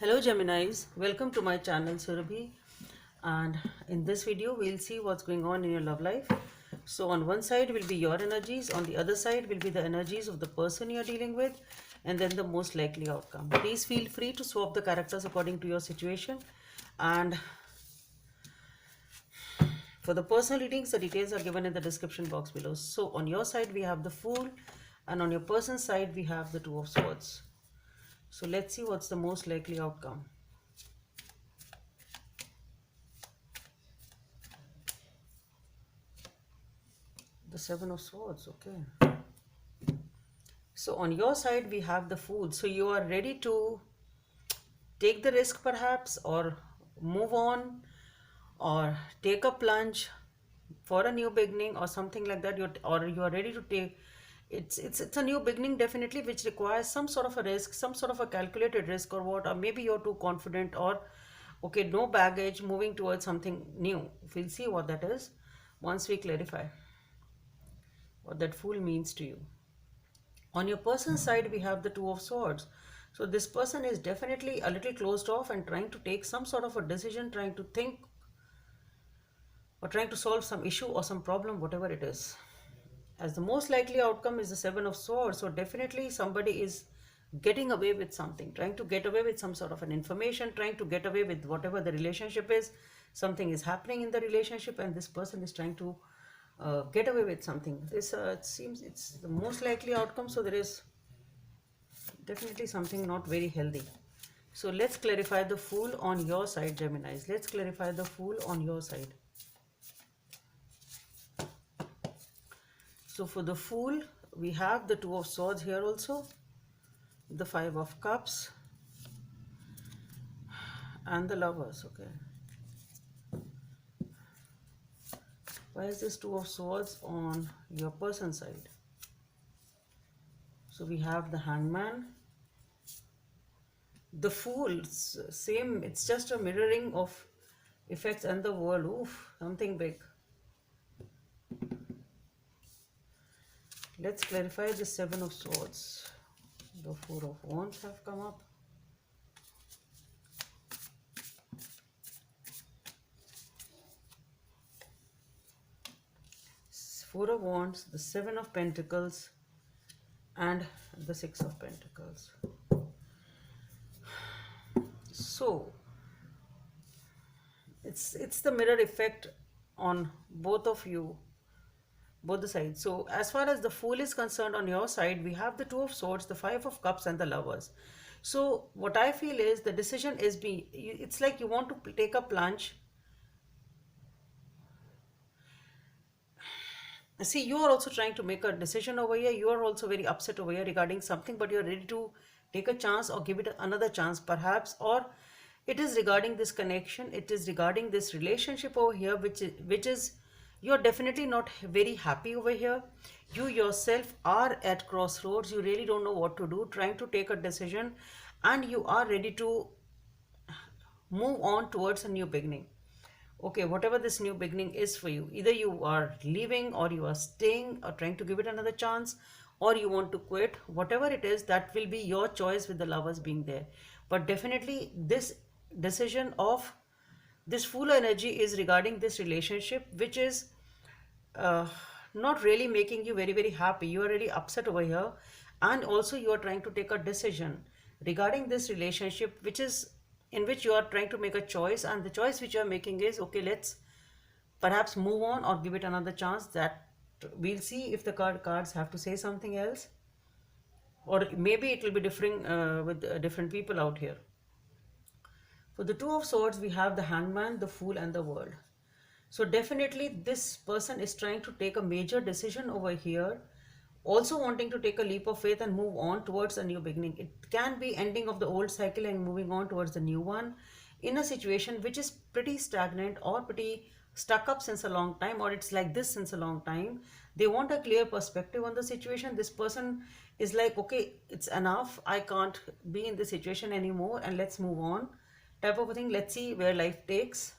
Hello Geminis, welcome to my channel Surabhi, and in this video we'll see what's going on in your love life. So on one side will be your energies, on the other side will be the energies of the person you're dealing with, and then the most likely outcome. Please feel free to swap the characters according to your situation, and for the personal readings the details are given in the description box below. So on your side we have the Fool, and on your person's side we have the Two of Swords. So let's see what's the most likely outcome. The Seven of Swords, okay. So on your side, we have the Fool. So you are ready to take the risk perhaps, or move on, or take a plunge for a new beginning or something like that. Or you are ready to take, it's a new beginning definitely, which requires some sort of a risk, some sort of a calculated risk or what, or maybe you're too confident, or okay, no baggage, moving towards something new. We'll see what that is once we clarify what that Fool means to you. On your person's side, we have the Two of Swords. So this person is definitely a little closed off and trying to take some sort of a decision, trying to think or trying to solve some issue or some problem, whatever it is. As the most likely outcome is the Seven of Swords. So definitely somebody is getting away with something, trying to get away with some sort of an information, trying to get away with whatever the relationship is. Something is happening in the relationship and this person is trying to get away with something. This it seems it's the most likely outcome. So there is definitely something not very healthy. So let's clarify the Fool on your side, Geminis. Let's clarify the Fool on your side. So for the Fool, we have the Two of Swords here also, the Five of Cups, and the Lovers, okay. Why is this Two of Swords on your person's side? So we have the Hangman, the Fool, same, it's just a mirroring of effects and the World. Oof, something big. Let's clarify the Seven of Swords. The Four of Wands have come up. Four of Wands, the Seven of Pentacles, and the Six of Pentacles. So it's the mirror effect on both of you, both the sides. So as far as the Fool is concerned, on your side we have the Two of Swords, the Five of Cups, and the Lovers. So what I feel is the decision is it's like you want to take a plunge. See, you are also trying to make a decision over here. You are also very upset over here regarding something, but you're ready to take a chance or give it another chance perhaps, or it is regarding this connection, it is regarding this relationship over here, which is you're definitely not very happy over here. You yourself are at crossroads. You really don't know what to do, trying to take a decision, and you are ready to move on towards a new beginning. Okay, whatever this new beginning is for you, either you are leaving or you are staying or trying to give it another chance, or you want to quit, whatever it is, that will be your choice with the Lovers being there. But definitely this decision of this Fool energy is regarding this relationship, which is uh, not really making you very very happy. You are really upset over here, and also you are trying to take a decision regarding this relationship, which is in which you are trying to make a choice, and the choice which you are making is, okay, let's perhaps move on or give it another chance. That we'll see if the cards have to say something else, or maybe it will be differing with different people out here. For the Two of Swords, we have the Hangman, the Fool, and the World. So definitely this person is trying to take a major decision over here, also wanting to take a leap of faith and move on towards a new beginning. It can be ending of the old cycle and moving on towards the new one in a situation which is pretty stagnant or pretty stuck up since a long time, or it's like this since a long time. They want a clear perspective on the situation. This person is like, okay, it's enough. I can't be in this situation anymore and let's move on type of a thing. Let's see where life takes,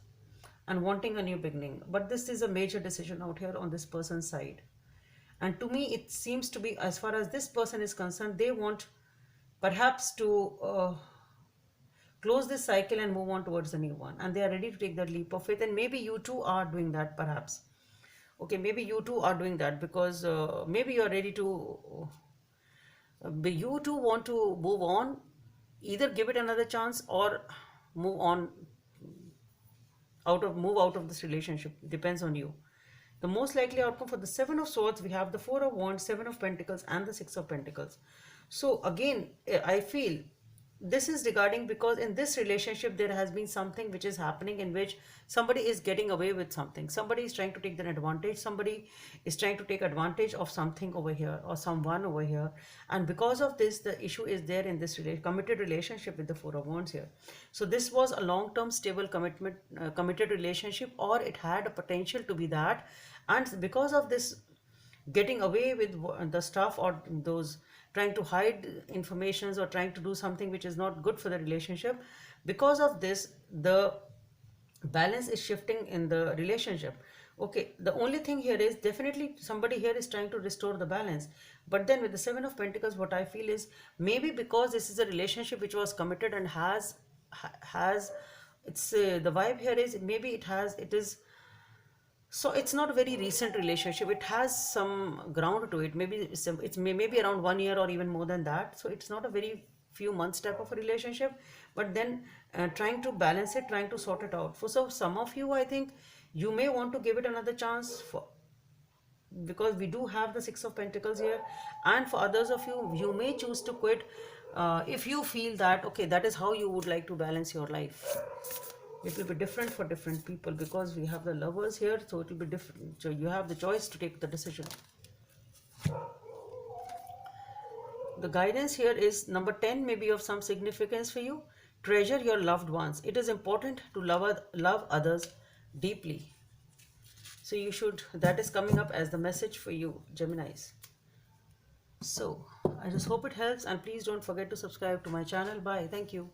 and wanting a new beginning. But this is a major decision out here on this person's side. And to me, it seems to be, as far as this person is concerned, they want perhaps to close this cycle and move on towards the new one, and they are ready to take that leap of faith. And maybe you too are doing that, perhaps. Okay, maybe you too are doing that, because maybe you are ready to you too want to move on, either give it another chance or move on, move out of this relationship. Depends on you. The most likely outcome for the Seven of Swords, we have the Four of Wands, Seven of Pentacles, and the Six of Pentacles. So again, I feel this is regarding, because in this relationship there has been something which is happening in which somebody is getting away with something. Somebody is trying to take an advantage. Somebody is trying to take advantage of something over here or someone over here. And because of this, the issue is there in this committed relationship with the Four of Wands here. So this was a long-term stable committed relationship, or it had a potential to be that. And because of this getting away with the stuff, or those trying to hide informations or trying to do something which is not good for the relationship, because of this the balance is shifting in the relationship. Okay, the only thing here is definitely somebody here is trying to restore the balance. But then with the Seven of Pentacles, what I feel is, maybe because this is a relationship which was committed and has it's the vibe here is, maybe it is, so it's not a very recent relationship. It has some ground to it. Maybe it's maybe around 1 year or even more than that. So it's not a very few months type of a relationship. But then trying to balance it, trying to sort it out. For some of you, I think you may want to give it another chance, because we do have the Six of Pentacles here. And for others of you, you may choose to quit if you feel that, okay, that is how you would like to balance your life. It will be different for different people, because we have the Lovers here, so it will be different. So you have the choice to take the decision. The guidance here is number 10 may be of some significance for you. Treasure your loved ones. It is important to love others deeply. So you should, that is coming up as the message for you, Geminis. So I just hope it helps, and please don't forget to subscribe to my channel. Bye. Thank you.